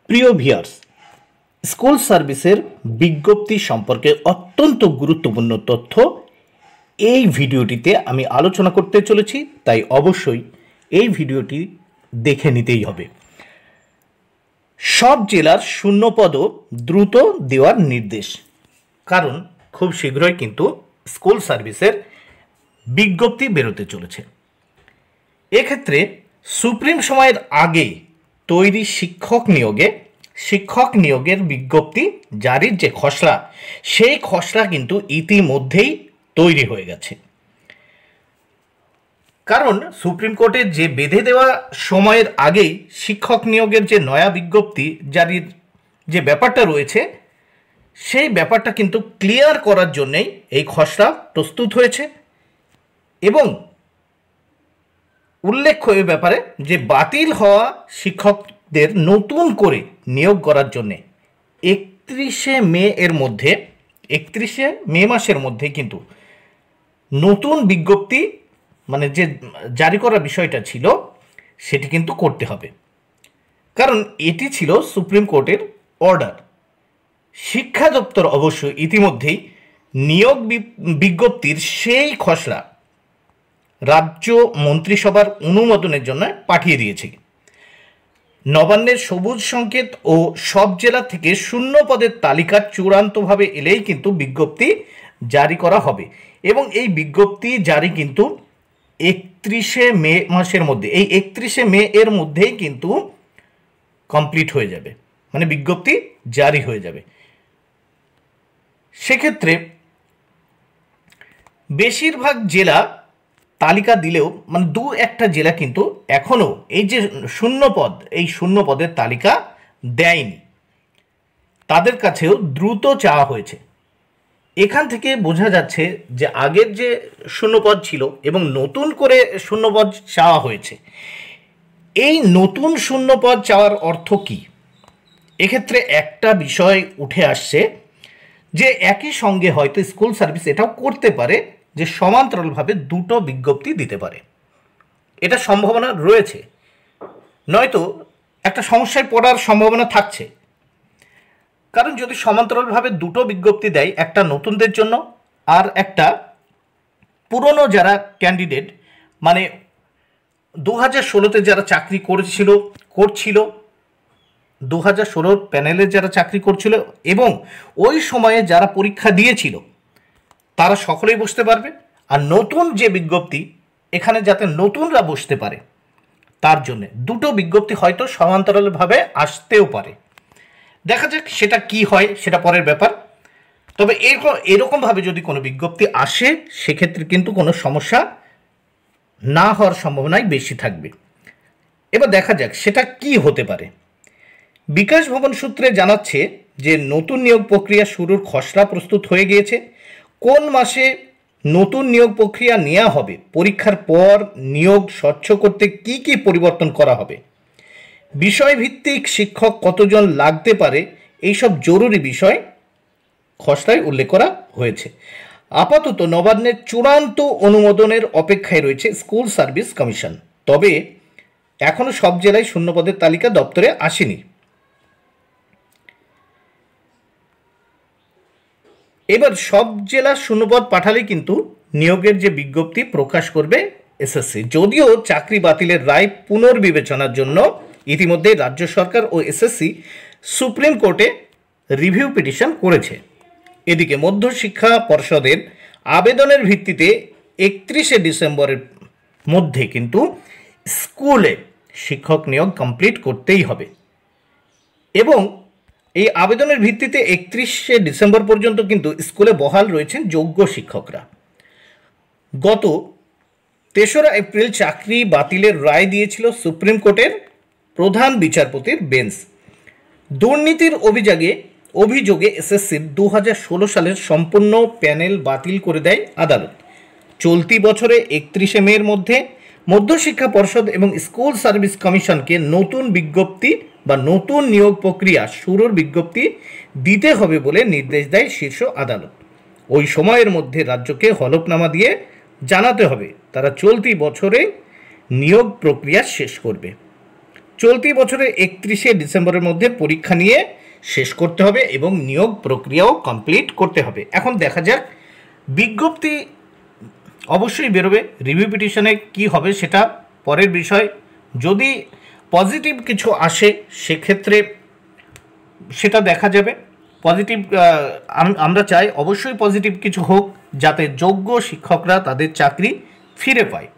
প্রিয় viewers, school সার্ভিসের বিজ্ঞপ্তি সম্পর্কে অত্যন্ত গুরুত্বপূর্ণ তথ্য এই ভিডিওটিতে আমি আলোচনা করতে চলেছি, তাই অবশ্যই এই ভিডিওটি দেখে নিতেই হবে। সব জেলার শূন্যপদও দ্রুত দেওয়ার নির্দেশ, কারণ খুব শীঘ্রই কিন্তু স্কুল সার্ভিসের বিজ্ঞপ্তি বেরোতে চলেছে। এক্ষেত্রে সুপ্রিম সময়ের আগে তৈরি শিক্ষক নিয়োগের বিজ্ঞপ্তি জারির যে খসড়া, সেই খসড়া কিন্তু ইতিমধ্যেই তৈরি হয়ে গেছে। কারণ সুপ্রিম কোর্টের যে বেঁধে দেওয়া সময়ের আগেই শিক্ষক নিয়োগের যে নয়া বিজ্ঞপ্তি জারির যে ব্যাপারটা রয়েছে, সেই ব্যাপারটা কিন্তু ক্লিয়ার করার জন্যেই এই খসড়া প্রস্তুত হয়েছে। এবং উল্লেখ্য এই ব্যাপারে যে বাতিল হওয়া শিক্ষকদের নতুন করে নিয়োগ করার জন্যে 31শে মে মাসের মধ্যে কিন্তু নতুন বিজ্ঞপ্তি মানে যে জারি করার বিষয়টা ছিল সেটি কিন্তু করতে হবে, কারণ এটি ছিল সুপ্রিম কোর্টের অর্ডার। শিক্ষা দপ্তর অবশ্য ইতিমধ্যেই নিয়োগ বিজ্ঞপ্তির সেই খসড়া রাজ্য মন্ত্রিসভার অনুমোদনের জন্য পাঠিয়ে দিয়েছে। নবান্নের সবুজ সংকেত ও সব জেলা থেকে শূন্য পদের তালিকা চূড়ান্তভাবে এলেই কিন্তু বিজ্ঞপ্তি জারি করা হবে। এবং এই বিজ্ঞপ্তি জারি কিন্তু 31শে মে মাসের মধ্যে, এই 31শে মে এর মধ্যেই কিন্তু কমপ্লিট হয়ে যাবে, মানে বিজ্ঞপ্তি জারি হয়ে যাবে। সেক্ষেত্রে বেশিরভাগ জেলা তালিকা দিলেও মানে দু একটা জেলা কিন্তু এখনও এই যে শূন্য পদের তালিকা দেয়নি, তাদের কাছেও দ্রুত চাওয়া হয়েছে। এখান থেকে বোঝা যাচ্ছে যে আগের যে শূন্যপদ ছিল এবং নতুন করে শূন্যপদ চাওয়া হয়েছে, এই নতুন শূন্যপদ চাওয়ার অর্থ কি? এক্ষেত্রে একটা বিষয় উঠে আসছে যে একই সঙ্গে হয়তো স্কুল সার্ভিস এটাও করতে পারে যে সমান্তরালভাবে দুটো বিজ্ঞপ্তি দিতে পারে, এটা সম্ভাবনা রয়েছে। নয়তো একটা সমস্যায় পড়ার সম্ভাবনা থাকছে, কারণ যদি সমান্তরালভাবে দুটো বিজ্ঞপ্তি দেয়, একটা নতুনদের জন্য আর একটা পুরনো যারা ক্যান্ডিডেট, মানে 2016-তে যারা চাকরি করছিল 2016 প্যানেলের যারা চাকরি করছিল এবং ওই সময়ে যারা পরীক্ষা দিয়েছিল তারা সকলেই বসতে পারবে। আর নতুন যে বিজ্ঞপ্তি, এখানে যাতে নতুনরা বসতে পারে তার জন্যে দুটো বিজ্ঞপ্তি হয়তো সমান্তরালভাবে আসতেও পারে। দেখা যাক সেটা কি হয়, সেটা পরের ব্যাপার। তবে এরকমভাবে যদি কোনো বিজ্ঞপ্তি আসে, সেক্ষেত্রে কিন্তু কোনো সমস্যা না হওয়ার সম্ভাবনাই বেশি থাকবে। এবার দেখা যাক সেটা কি হতে পারে। বিকাশ ভবন সূত্রে জানাচ্ছে যে নতুন নিয়োগ প্রক্রিয়া শুরুর খসড়া প্রস্তুত হয়ে গিয়েছে। কোন মাসে নতুন নিয়োগ প্রক্রিয়া নেওয়া হবে, পরীক্ষার পর নিয়োগ স্বচ্ছ করতে কি কি পরিবর্তন করা হবে, বিষয়ভিত্তিক শিক্ষক কতজন লাগতে পারে, এইসব জরুরি বিষয় খসড়ায় উল্লেখ করা হয়েছে। আপাতত নবান্নের চূড়ান্ত অনুমোদনের অপেক্ষায় রয়েছে স্কুল সার্ভিস কমিশন। তবে এখনও সব জেলায় শূন্যপদের তালিকা দপ্তরে আসেনি। এবার সব জেলা শূন্যপদ পাঠালে কিন্তু নিয়োগের যে বিজ্ঞপ্তি প্রকাশ করবে এসএসসি। যদিও চাকরি বাতিলের রায় পুনর্বিবেচনার জন্য ইতিমধ্যে রাজ্য সরকার ও এসএসসি সুপ্রিম কোর্টে রিভিউ পিটিশন করেছে। এদিকে মধ্যশিক্ষা পর্ষদের আবেদনের ভিত্তিতে 31শে ডিসেম্বরের মধ্যে কিন্তু স্কুলে শিক্ষক নিয়োগ কমপ্লিট করতেই হবে। এবং এই আবেদনের ভিত্তিতে 31শে ডিসেম্বর পর্যন্ত কিন্তু স্কুলে বহাল রয়েছেন যোগ্য শিক্ষকরা। গত 3রা এপ্রিল চাকরি বাতিলের রায় দিয়েছিল সুপ্রিম কোর্টের প্রধান বিচারপতির বেঞ্চ। দুর্নীতির অভিযোগে এসএসসির 2016 সালের সম্পূর্ণ প্যানেল বাতিল করে দেয় আদালত। চলতি বছরে 31শে মের মধ্যে মধ্যশিক্ষা পর্ষদ এবং স্কুল সার্ভিস কমিশনকে নতুন বিজ্ঞপ্তি বা নতুন নিয়োগ প্রক্রিয়া শুরুর বিজ্ঞপ্তি দিতে হবে বলে নির্দেশ দেয় শীর্ষ আদালত। ওই সময়ের মধ্যে রাজ্যকে হলফনামা দিয়ে জানাতে হবে তারা চলতি বছরে নিয়োগ প্রক্রিয়া শেষ করবে। চলতি বছরের 31শে ডিসেম্বরের মধ্যে পরীক্ষা নিয়ে শেষ করতে হবে এবং নিয়োগ প্রক্রিয়াও কমপ্লিট করতে হবে। এখন দেখা যাক, বিজ্ঞপ্তি অবশ্যই বেরোবে, রিভিউ পিটিশনে কি হবে সেটা পরের বিষয়। যদি পজিটিভ কিছু আসে সেক্ষেত্রে সেটা দেখা যাবে। পজিটিভ আমরা চাই অবশ্যই পজিটিভ কিছু হোক, যাতে যোগ্য শিক্ষকরা তাদের চাকরি ফিরে পায়।